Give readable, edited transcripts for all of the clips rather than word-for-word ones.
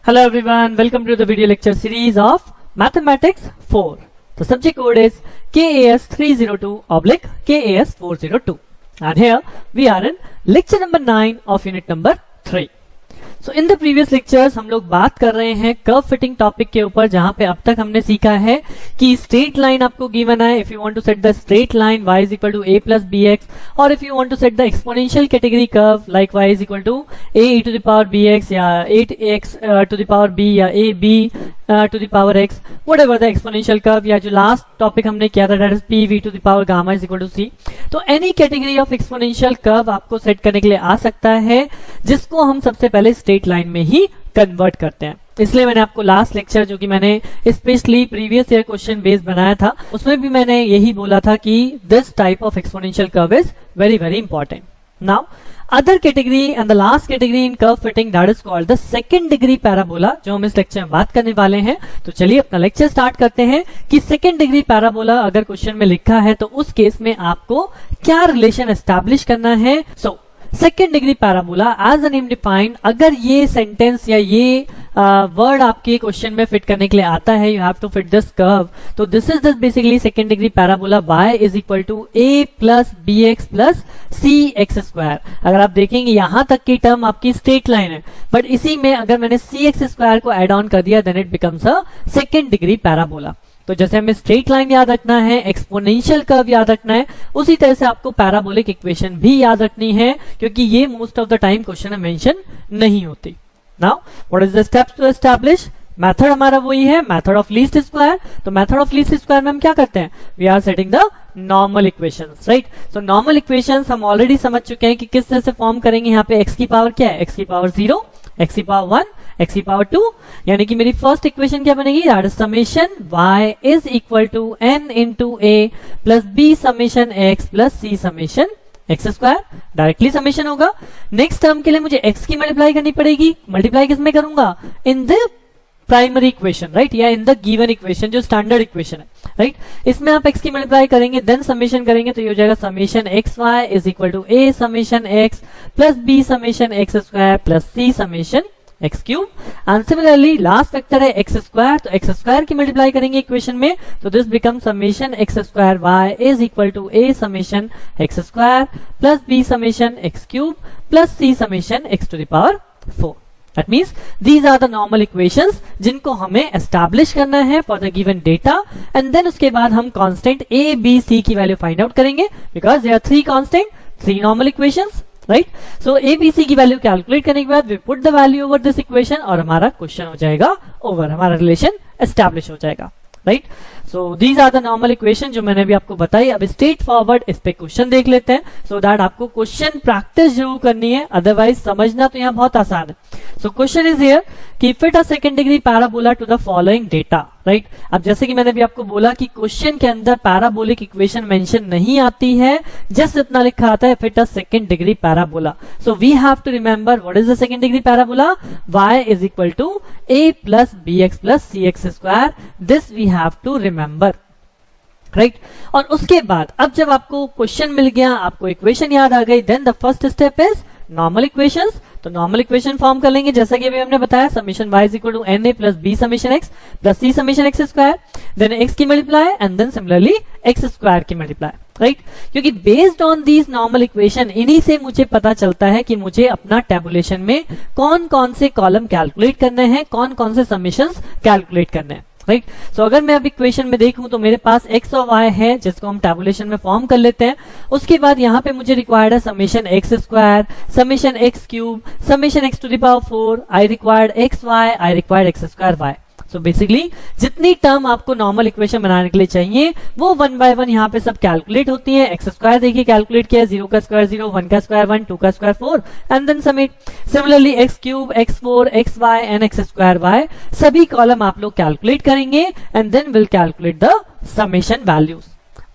Hello everyone, welcome to the video lecture series of Mathematics 4. The subject code is KAS 302/KAS 402. And here we are in lecture number 9 of unit number 3. So in the previous lectures हम लोग बात कर रहे हैं curve fitting topic के ऊपर, जहां पे अब तक हमने सीखा है कि स्ट्रेट लाइन आपको गिवन है. If you want to set the straight line y is equal to a plus bx, और if you want to set the exponential category curve like y is equal to a e to the power bx या 8x to the power b या a b to the power x, whatever the exponential curve, या जो last topic हमने किया था that is p v to the power gamma is equal to c. तो any category of exponential curve आपको set करने के लिए आ सकता है, जिसको हम सबसे पहले स्ट्रेट लाइन में ही कन्वर्ट करते हैं. इसलिए मैंने आपको लास्ट लेक्चर, जो कि मैंने specially previous year question based बनाया था, उसमें भी मैंने यही बोला था कि this type of exponential curve is very very important. Now other category and the last category in curve fitting, that is called the second degree parabola, जो हम इस लेक्चर में बात करने वाले हैं. तो चलिए अपना लेक्चर स्टार्ट करते हैं कि सेकेंड डिग्री पैराबोला अगर क्वेश्चन में लिखा है तो उस केस में आपको क्या रिलेशन एस्टैब्लिश करना है. So second degree parabola as a name defined, अगर ये सेंटेंस या ये वर्ड आपके क्वेश्चन में फिट करने के लिए आता है, you have to fit this curve, तो this is basically second degree parabola y is equal to a plus B x plus C x square. अगर आप देखेंगे यहां तक की टर्म आपकी स्ट्रेट लाइन है, बट इसी में अगर मैंने सी एक्स स्क्वायर को एड ऑन कर दिया then it becomes a second degree parabola. तो जैसे हमें स्ट्रेट लाइन याद रखना है, एक्सपोनेंशियल कर्व याद रखना है, उसी तरह से आपको पैराबोलिक इक्वेशन भी याद रखनी है, क्योंकि ये most of the time question में मेंशन नहीं होती. Now what is the steps to establish? Method हमारा वही है, मेथड ऑफ लीस्ट स्क्वायर. तो मेथड ऑफ लीस्ट स्क्वायर में हम क्या करते हैं? We are setting the normal equations, right. So normal equations हम ऑलरेडी समझ चुके हैं कि किस तरह से फॉर्म करेंगे. यहाँ पे x की पावर क्या है? x की पावर 0, x की पावर 1, x की पावर 2, यानी कि मेरी फर्स्ट इक्वेशन क्या बनेगी? That is summation y is equal to n into a plus b summation x plus c summation x square. Directly summation होगा. नेक्स्ट टर्म के लिए मुझे x की मल्टीप्लाई करनी पड़ेगी. मल्टीप्लाई किसमें करूंगा? In the primary equation, right, या इन द गिवन इक्वेशन जो स्टैंडर्ड इक्वेशन है, राइट. इसमें आप x की मल्टीप्लाई करेंगे देन समेशन करेंगे, तो ये हो जाएगा summation x y is equal to a summation x plus b summation x square plus c summation x cube. And similarly last vector है एक्स स्क्वायर, तो एक्स स्क्वायर की मल्टीप्लाई करेंगे इक्वेशन में, तो this become summation x square y is equal to a summation x square plus b summation x cube plus c summation x to the power 4. That means these are the normal equations जिनको हमें establish करना है for the given data, and then उसके बाद हम constant a, b, c की value find out करेंगे, because there are three constant, three normal equations, right? So a, b, c की वैल्यू कैलकुलेट करने के बाद we put the value over this equation और हमारा क्वेश्चन हो जाएगा ओवर, हमारा रिलेशन एस्टैब्लिश हो जाएगा, right. So these are the normal equation जो मैंने भी आपको बताई. अब स्ट्रेट फॉरवर्ड इस पे क्वेश्चन देख लेते हैं, सो दैट आपको क्वेश्चन प्रैक्टिस जरूर करनी है, अदरवाइज समझना तो यहाँ बहुत आसान है. सो क्वेश्चन इज हियर कि fit a second degree parabola to the following data, right. अब जैसे कि मैंने भी आपको बोला कि क्वेश्चन के अंदर पैराबोलिक इक्वेशन मेंशन नहीं आती है, जस्ट इतना लिखा आता है fit a second degree parabola. So we have to remember what is the second degree parabola? y is equal to a plus B x plus C x square. This we have to remember, right. और उसके बाद अब जब आपको question मिल गया, आपको equation याद आ गई, then the first step is normal equations. तो नॉर्मल इक्वेशन फॉर्म कर लेंगे, जैसा कि अभी हमने बताया, summation y is equal to na plus b summation x plus c summation x square, then x की multiply and then similarly x square की मल्टीप्लाई, राइट. क्योंकि based on these normal equation, इन्हीं से मुझे पता चलता है कि मुझे अपना टेबुलेशन में कौन कौन से कॉलम कैलकुलेट करने हैं, कौन कौन से समेशंस कैलकुलेट करने हैं, राइट. सो अगर मैं अब इक्वेशन में देखूं तो मेरे पास x और y है, जिसको हम टेबुलेशन में फॉर्म कर लेते हैं. उसके बाद यहाँ पे मुझे रिक्वायर्ड है summation x square, summation x cube, summation x to the power 4. I required x y, I required x square y. So basically जितनी टर्म आपको नॉर्मल इक्वेशन बनाने के लिए चाहिए वो वन बाय वन यहाँ पे सब कैलकुलेट होती है. एक्स स्क्वायर देखिए कैलकुलेट किया, 0 का स्क्वायर 0, 1 का स्क्वायर 1, 2 का square 4 and then summate. Similarly x cube, x 4, x y and x square y, सभी कॉलम आप लोग कैलकुलेट करेंगे and then will calculate the summation values.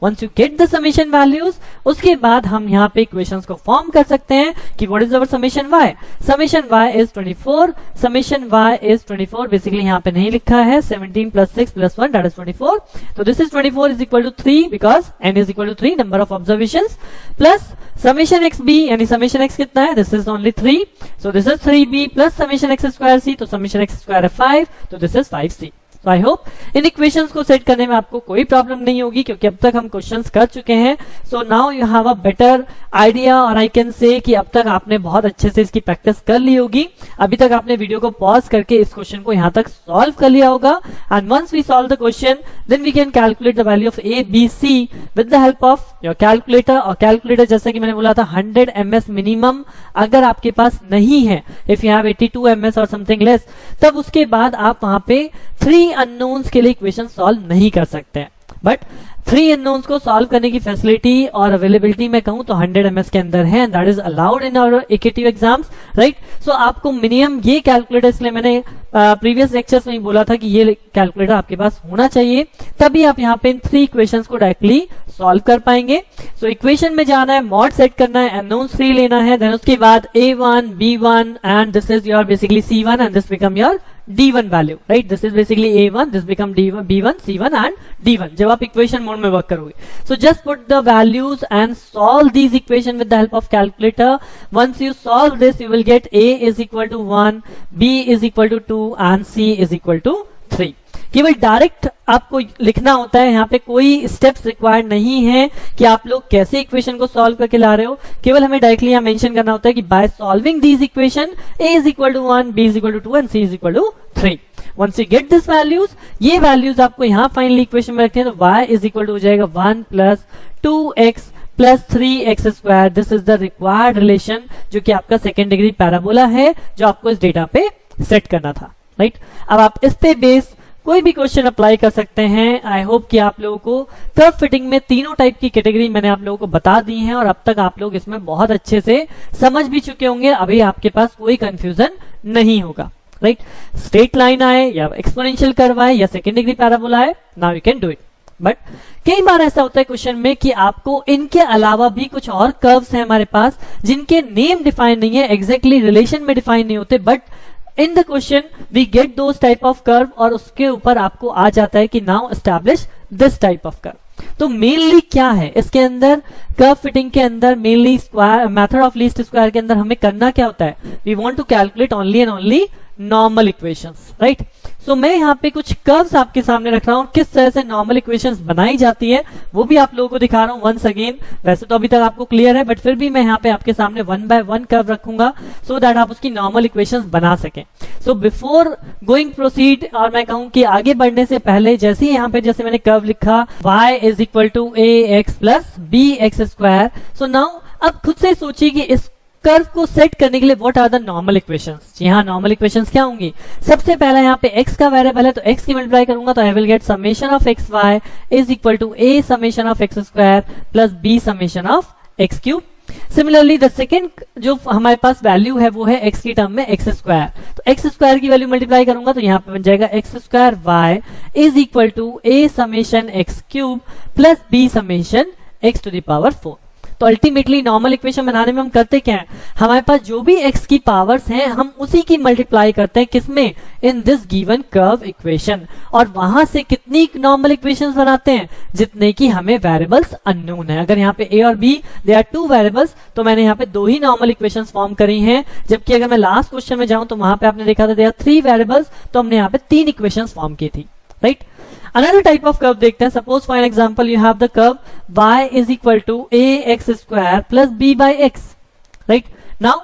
Once you get the summation values, उसके बाद हम यहाँ पे इक्वेशंस को फॉर्म कर सकते हैं कि what is our summation y, summation y is 24, summation y is 24, basically यहाँ पे नहीं लिखा है, 17 प्लस 6 प्लस 1 दैट इज 24, तो this is 24 is equal to 3 because n is equal to 3 number of observations, plus summation x b, यानी summation x कितना है, this is only 3, so this is 3b plus summation x square c, तो summation x square है 5, तो this is 5c। तो I hope इन equations को set करने में आपको कोई प्रॉब्लम नहीं होगी, क्योंकि अब तक हम क्वेश्चंस कर चुके हैं। So now you have a better idea, और आई कैन से कि अब तक आपने बहुत अच्छे से इसकी प्रैक्टिस कर ली होगी। अभी तक आपने वीडियो को पॉज करके इस क्वेश्चन को यहाँ तक सॉल्व कर लिया होगा, and once we solve the question then we can calculate the value of a b c with the help of your calculator. और कैलकुलेटर जैसे कि मैंने बोला था 100 ms मिनिमम अगर आपके पास नहीं है, इफ यू हैव 82 ms और समथिंग लेस, तब उसके बाद आप वहां पे 3 अननोन्स के लिए इक्वेशन सॉल्व नहीं कर सकते हैं। बट 3 अननोन्स को सॉल्व करने की फैसिलिटी और अवेलेबिलिटी में कहूं तो 100 ms के अंदर है, and that is allowed in our equative exams, right. So आपको मिनिमम ये कैलकुलेटर, इसलिए मैंने प्रीवियस लेक्चर्स में ही बोला था कि ये कैलकुलेटर आपके पास होना चाहिए, तभी आप यहाँ पे इन 3 इक्वेशंस को डायरेक्टली सॉल्व कर पाएंगे। सो इक्वेशन में जाना है, मॉड सेट करना है, अननोन्स 3 लेना है, देन उसके बाद a1 b1 and this is your basically c1 and this become your d1 value, right. This is basically a1, this become d1, b1, c1 and d1 जब आप इक्वेशन मोड में work करोगे। So just put the values and solve these equation with the help of calculator. Once you solve this you will get a is equal to 1, b is equal to 2 and c is equal to 3। केवल direct आपको लिखना होता है, यहाँ पे कोई steps required नहीं है कि आप लोग कैसे इक्वेशन को सॉल्व करके ला रहे हो, केवल हमें डायरेक्टली यहाँ मेंशन करना होता है कि by solving these equation a is equal to 1, b is equal to 2 and c is equal to 3। Once you get this values, ये वैल्यूज आपको यहाँ फाइनली इक्वेशन में रखते हैं, तो y इज इक्वल टू हो जाएगा 1 plus 2x plus 3x square. This is the required relation, जो कि आपका सेकेंड डिग्री पैराबोला है, जो आपको इस डेटा पे सेट करना था, राइट। अब आप इस पे बेस कोई भी क्वेश्चन अप्लाई कर सकते हैं। आई होप कि आप लोगों को कर्व फिटिंग में तीनों टाइप की कैटेगरी मैंने आप लोगों को बता दी है, और अब तक आप लोग इसमें बहुत अच्छे से समझ भी चुके होंगे। अभी आपके पास कोई कंफ्यूजन नहीं होगा, राइट। स्ट्रेट लाइन आए या एक्सपोनेंशियल कर्व आए या सेकेंड डिग्री पैराबोला आए, now you can do it. But कई बार ऐसा होता है क्वेश्चन में कि आपको इनके अलावा भी कुछ और कर्व्स हैं हमारे पास जिनके नेम डिफाइन नहीं है, एग्जैक्टली रिलेशन में डिफाइन नहीं होते, but in the question we get those type of curve, और उसके ऊपर आपको आ जाता है कि now establish this type of curve. तो मेनली क्या है इसके अंदर, कर्व फिटिंग के अंदर mainly square method of least square के अंदर हमें करना क्या होता है, we want to calculate only and only normal equations, right. So मैं यहाँ पे कुछ कर्व्स आपके सामने रख रहा हूँ, किस तरह से नॉर्मल इक्वेशंस बनाई जाती है वो भी आप लोगों को दिखा रहा हूँ वंस अगेन। वैसे तो अभी तक आपको क्लियर है, बट फिर भी मैं यहाँ पे आपके सामने 1 बाय 1 कर्व रखूंगा, सो दैट आप उसकी नॉर्मल इक्वेशंस बना सकें। सो बिफोर गोइंग प्रोसीड, और मैं कहूँ कि आगे बढ़ने से पहले, जैसे यहाँ पे जैसे मैंने कर्व लिखा y is equal to ax plus bx square, so now अब खुद से सोचिए कि इस कर्व को सेट करने के लिए what are the normal equations. जी हाँ, नॉर्मल इक्वेशंस क्या होंगी, सबसे पहला यहाँ पे x का वेरिएबल है, तो x की मल्टीप्लाई करूंगा तो I will get summation of x y is equal to a summation of x square plus b summation of x cube. Similarly the second जो हमारे पास वैल्यू है वो है x की टर्म में एक्स स्क्वायर, तो एक्स स्क्वायर की value multiply करूंगा तो यहाँ पे बन जाएगा x square y is equal to a summation x cube plus b summation x to the power 4। तो अल्टीमेटली नॉर्मल इक्वेशन बनाने में हम करते क्या है, हमारे पास जो भी x की पावर्स हैं हम उसी की मल्टीप्लाई करते हैं, किसमें, in this given curve equation, और वहां से कितनी नॉर्मल इक्वेशंस बनाते हैं, जितने की हमें वेरिएबल्स अननोन है। अगर यहाँ पे a और b दे आर 2 वेरिएबल्स, तो मैंने यहाँ पे 2 ही नॉर्मल इक्वेशंस फॉर्म करी हैं, जबकि अगर मैं लास्ट क्वेश्चन में जाऊं तो वहां पे आपने देखा था दे आर 3 वेरिएबल्स, तो हमने यहाँ पे 3 इक्वेशंस फॉर्म की थी, right. Another type of curve देखते हैं, suppose for an example you have the curve y is equal to ax square plus b by x, right? Now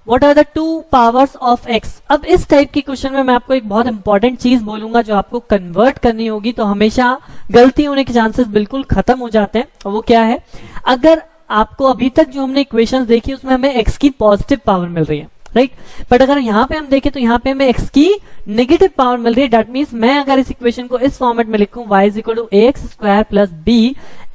what are the 2 powers of x? अब इस type की question में मैं आपको एक बहुत इंपॉर्टेंट चीज बोलूंगा जो आपको कन्वर्ट करनी होगी, तो हमेशा गलती होने के चांसेस बिल्कुल खत्म हो जाते हैं, और वो क्या है, अगर आपको अभी तक जो हमने इक्वेशंस देखी उसमें हमें x की पॉजिटिव पावर मिल रही है, राइट, बट अगर यहाँ पे हम देखें तो यहाँ पे हमें x की नेगेटिव पावर मिल रही है। दैट मींस मैं अगर इस इक्वेशन को इस फॉर्मेट में लिखूं y is equal to ax square plus b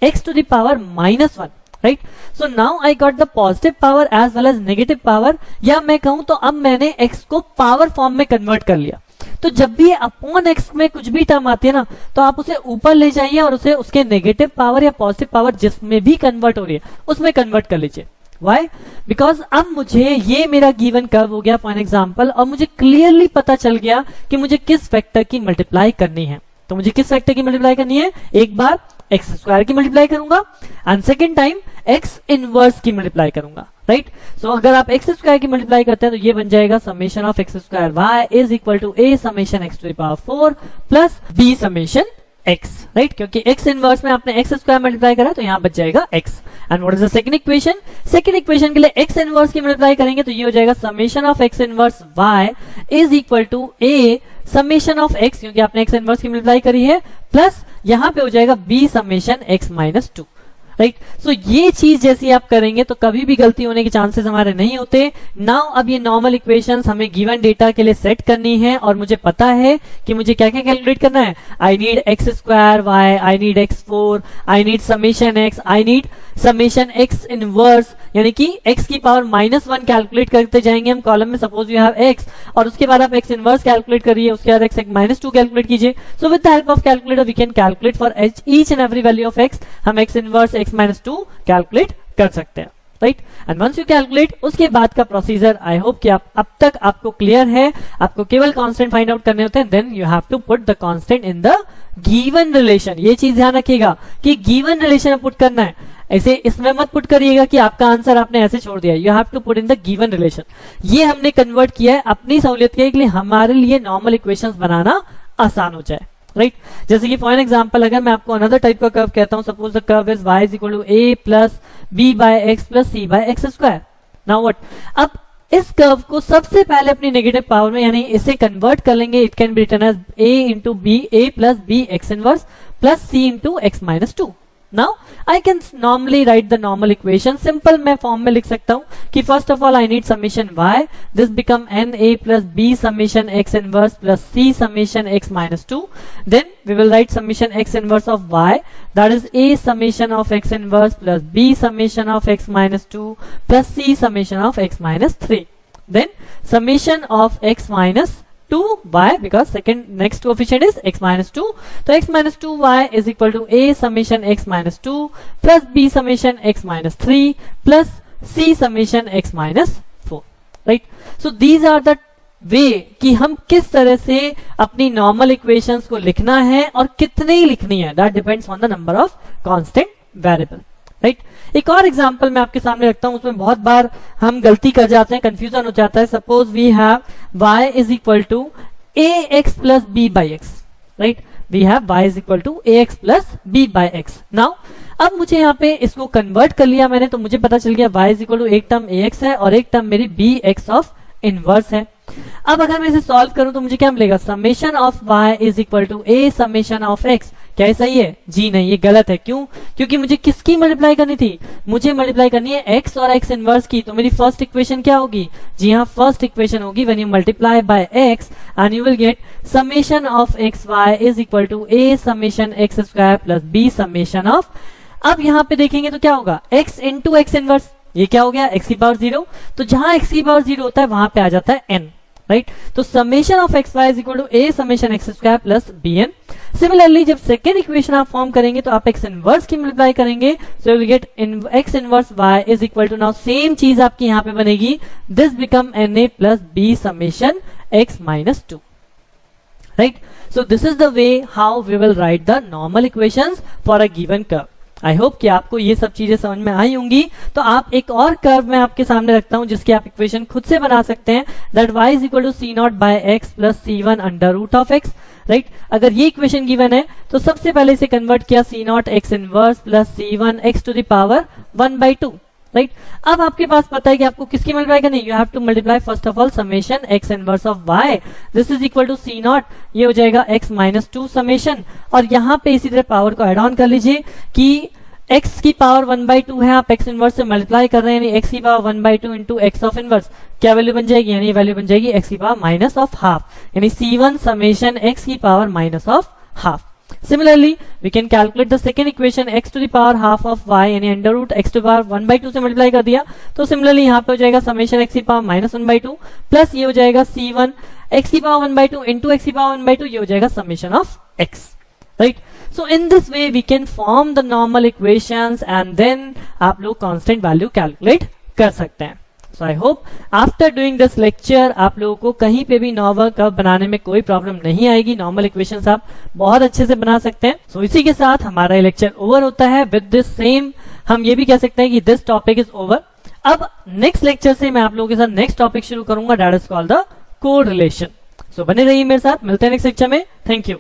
x to the power -1, right. So now I got the positive power as well as negative power, या मैं कहूं तो अब मैंने x को पावर फॉर्म में कन्वर्ट कर लिया। तो जब भी अपॉन x में कुछ भी टर्म आती है ना, तो आप उसे ऊपर ले जाइए और उसे उसके नेगेटिव पावर या पॉजिटिव पावर जिसमें भी कन्वर्ट हो रही है उसमें कन्वर्ट कर लीजिए। Why? बिकॉज अब मुझे ये मेरा गिवन कर्व हो गया फॉर एग्जाम्पल, और मुझे क्लियरली पता चल गया कि मुझे किस वेक्टर की मल्टीप्लाई करनी है। तो मुझे किस वेक्टर की मल्टीप्लाई करनी है, एक बार एक्स स्क्वायर की मल्टीप्लाई करूंगा and second time x inverse की मल्टीप्लाई करूंगा, राइट। सो अगर आप एक्स स्क्वायर की मल्टीप्लाई करते हैं तो ये बन जाएगा summation of x square y is equal to a summation x to the power 4 plus b summation x, right, क्योंकि x इनवर्स में आपने x स्क्वायर मल्टीप्लाई करा तो यहाँ बच जाएगा x। And what is the second equation, second equation के लिए x इनवर्स की मल्टीप्लाई करेंगे तो ये हो जाएगा summation of x inverse y is equal to a summation of x, क्योंकि आपने x इनवर्स की मल्टीप्लाई करी है, प्लस यहाँ पे हो जाएगा b summation x minus 2, right. So ये चीज जैसी आप करेंगे तो कभी भी गलती होने के चांसेस हमारे नहीं होते। नाउ अब ये नॉर्मल इक्वेशंस हमें गिवन डेटा के लिए सेट करनी है और मुझे पता है कि मुझे क्या क्या कैलकुलेट करना है। I need x square y, I need x4, I need summation x, I need summation x inverse, यानी कि x की पावर -1 कैलकुलेट करते जाएंगे हम कॉलम में। सपोज यू हैव x और उसके बाद आप x इनवर्स कैलकुलेट करिए, उसके बाद x -2 कैलकुलेट कीजिए। So with the help of calculator we can calculate for each and every value of x, हम x इनवर्स x -2 कैलकुलेट कर सकते हैं, right. And once you calculate, उसके बाद का प्रोसीजर आई होप कि आप अब तक आपको क्लियर है। आपको केवल कांस्टेंट फाइंड आउट करने होते हैं, then you have to put the constant in the given relation. ये चीज ध्यान रखिएगा कि गिवन रिलेशन पुट करना है, ऐसे इसमें मत पुट करिएगा कि आपका आंसर आपने ऐसे छोड़ दिया। You have to put in the given relation. ये हमने कन्वर्ट किया है अपनी सहूलियत के लिए, हमारे लिए नॉर्मल इक्वेशंस बनाना आसान हो जाए, राइट। जैसे कि फॉर एग्जांपल अगर मैं आपको अनदर टाइप का कर्व कहता हूं, suppose the curve is y is equal to a plus b by x plus c by x square. Now what, अब इस कर्व को सबसे पहले अपनी नेगेटिव पावर में यानी इसे कन्वर्ट कर लेंगे। It can be written as a into b, a plus b x inverse plus c into x minus 2। Now I can normally write the normal equation. Simple मैं फॉर्म में लिख सकता हूँ कि first of all I need summation y. This become n a plus b summation x inverse plus c summation x minus 2. Then we will write summation x inverse of y. That is a summation of x inverse plus b summation of x minus 2 plus c summation of x minus 3. Then summation of x minus 2 y, because second next coefficient is x minus 2, तो x minus 2 y is equal to a summation x minus 2 plus b summation x minus 3 plus c summation x minus 4, right? So these are the way कि हम किस तरह से अपनी normal equations को लिखना है और कितनी लिखनी है, that depends on the number of constant variable, right. एक और एग्जांपल मैं आपके सामने रखता हूं, उसमें बहुत बार हम गलती कर जाते हैं, कंफ्यूजन हो जाता है। Suppose we have y is equal to ax plus b by x, right. We have y is equal to ax plus b by x. Now अब मुझे यहाँ पे इसको कन्वर्ट कर लिया मैंने, तो मुझे पता चल गया y इज इक्वल टू एक टर्म ax है और एक टर्म मेरी bx ऑफ इनवर्स है। अब अगर मैं इसे सॉल्व करूं तो मुझे क्या मिलेगा, summation of y is equal to a summation of x। क्या ये सही है? जी नहीं, ये गलत है। क्यों? क्योंकि मुझे किसकी मल्टीप्लाई करनी थी, मुझे मल्टीप्लाई करनी है x और x इनवर्स की। तो मेरी फर्स्ट इक्वेशन क्या होगी जी हाँ, फर्स्ट इक्वेशन होगी when you multiply by x and you will get summation of x y is equal to a summation x square plus b summation of. अब यहाँ पे देखेंगे तो क्या होगा, x इंटू x इनवर्स, ये क्या हो गया x की पावर 0। तो जहां x की पावर 0 होता है वहां पे आ जाता है n, राइट। तो summation of x y is equal to a summation x square plus bn। Similarly जब सेकेंड इक्वेशन आप फॉर्म करेंगे तो आप एक्स इनवर्स की मल्टीप्लाई करेंगे, so you will get x inverse y is equal to, now same चीज आपकी यहाँ पे बनेगी, this become na plus b summation x minus 2, right. So this is the way how we will write the normal equations for a given curve. I hope कि आपको ये सब चीजें समझ में आई होंगी। तो आप एक और कर्व मैं आपके सामने रखता हूं जिसकी आप इक्वेशन खुद से बना सकते हैं, that y is equal to c not by x plus c1 under root of x, right. अगर ये इक्वेशन गिवन है तो सबसे पहले इसे कन्वर्ट किया c not x inverse plus c1 x to the power 1/2, right. अब आपके पास पता है कि आपको किसकी मल्टीप्लाई करनी है, you have to multiply first of all summation x inverse of y, this is equal to c not, ये हो जाएगा x माइनस 2 समेशन, और यहाँ पे इसी तरह पावर को एड ऑन कर लीजिए कि x की पावर 1/2 है, आप x इनवर्स से मल्टीप्लाई कर रहे हैं, यानी x की power 1/2 into x of inverse, क्या वैल्यू बन जाएगी, यानी वैल्यू बन जाएगी x की पावर माइनस ऑफ हाफ, यानी c1 समेशन x की power minus of half. Similarly, we can calculate the second equation x to the power half of y यानी under root x to the power 1/2 से multiply कर दिया, तो similarly यहाँ पे हो जाएगा समेशन x की पावर -1/2 प्लस ये हो जाएगा c1 x की पावर 1/2 इंटू x की पावर 1/2, ये हो जाएगा summation of x, right. So in this way we can form the normal equations and then आप लोग constant value calculate कर सकते हैं. So I hope after doing this lecture आप लोगों को कहीं पे भी नॉर्मल कर्व बनाने में कोई प्रॉब्लम नहीं आएगी. नॉर्मल इक्वेशंस आप बहुत अच्छे से बना सकते हैं. So इसी के साथ हमारा लेक्चर ओवर होता है. विद दिस सेम हम ये भी कह सकते हैं कि दिस टॉपिक इज ओवर. अब नेक्स्ट लेक्चर से मैं आप लोगों के साथ नेक्स्ट टॉपिक शुरू करूंगा, that is called the correlation. So बने रहिए मेरे साथ, मिलते हैं नेक्स्ट लेक्चर में. Thank you.